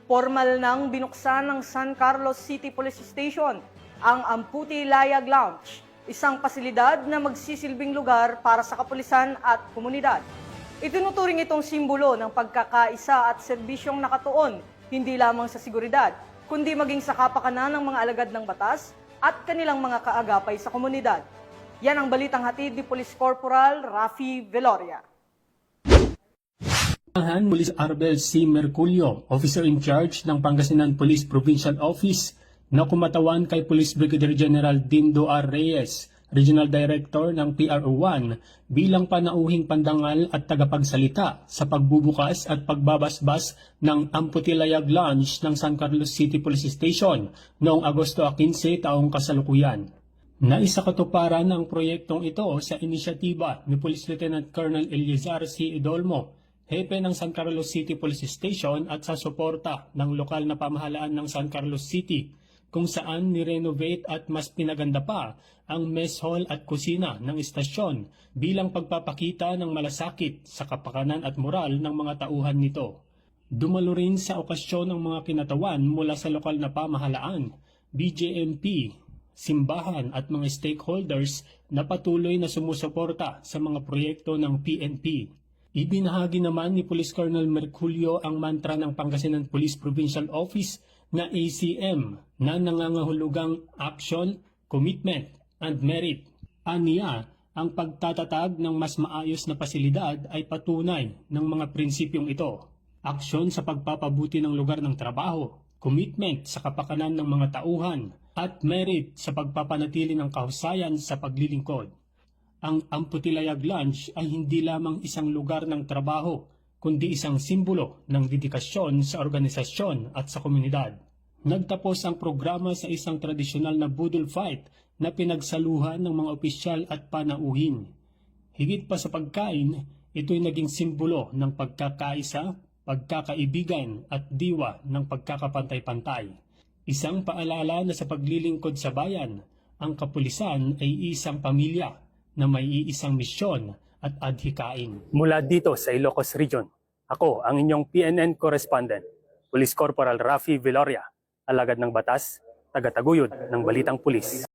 Formal nang binuksan ng San Carlos City Police Station ang Amputi Layag Lounge, isang pasilidad na magsisilbing lugar para sa kapulisan at komunidad. Itinuturing itong simbolo ng pagkakaisa at serbisyong nakatuon hindi lamang sa seguridad, kundi maging sa kapakanan ng mga alagad ng batas at kanilang mga kaagapay sa komunidad. Yan ang balitang hatid ni Police Corporal Rafi Veloria. Police Arbel C. Merculio, Officer in Charge ng Pangasinan Police Provincial Office, na kumatawan kay Police Brigadier General Dindo R. Reyes, Regional Director ng PRO1, bilang panauhing pandangal at tagapagsalita sa pagbubukas at pagbabasbas ng Amputi Layag Lounge ng San Carlos City Police Station noong Agosto 15 taong kasalukuyan. Naisakatuparan ang proyektong ito sa inisyatiba ni Police Lieutenant Colonel Eliazar C. Idolmo, Hepe ng San Carlos City Police Station at sa suporta ng lokal na pamahalaan ng San Carlos City, kung saan nirenovate at mas pinaganda pa ang mess hall at kusina ng istasyon bilang pagpapakita ng malasakit sa kapakanan at moral ng mga tauhan nito. Dumalo rin sa okasyon ng mga kinatawan mula sa lokal na pamahalaan, BJMP, simbahan at mga stakeholders na patuloy na sumusuporta sa mga proyekto ng PNP. Ibinahagi naman ni Police Colonel Merculio ang mantra ng Pangasinan Police Provincial Office na ACM na nangangahulugang Action, Commitment, and Merit. Aniya, ang pagtatatag ng mas maayos na pasilidad ay patunay ng mga prinsipyong ito. Aksyon sa pagpapabuti ng lugar ng trabaho, commitment sa kapakanan ng mga tauhan, at merit sa pagpapanatili ng kahusayan sa paglilingkod. Ang Amputi Layag Lounge ay hindi lamang isang lugar ng trabaho, kundi isang simbolo ng dedikasyon sa organisasyon at sa komunidad. Nagtapos ang programa sa isang tradisyonal na budol fight na pinagsaluhan ng mga opisyal at panauhin. Higit pa sa pagkain, ito'y naging simbolo ng pagkakaisa, pagkakaibigan at diwa ng pagkakapantay-pantay. Isang paalala na sa paglilingkod sa bayan, ang kapulisan ay isang pamilya na may iisang misyon at adhikain. Mula dito sa Ilocos Region, ako ang inyong PNN correspondent, Police Corporal Rafi Veloria, alagad ng batas, tagataguyod ng Balitang Pulis.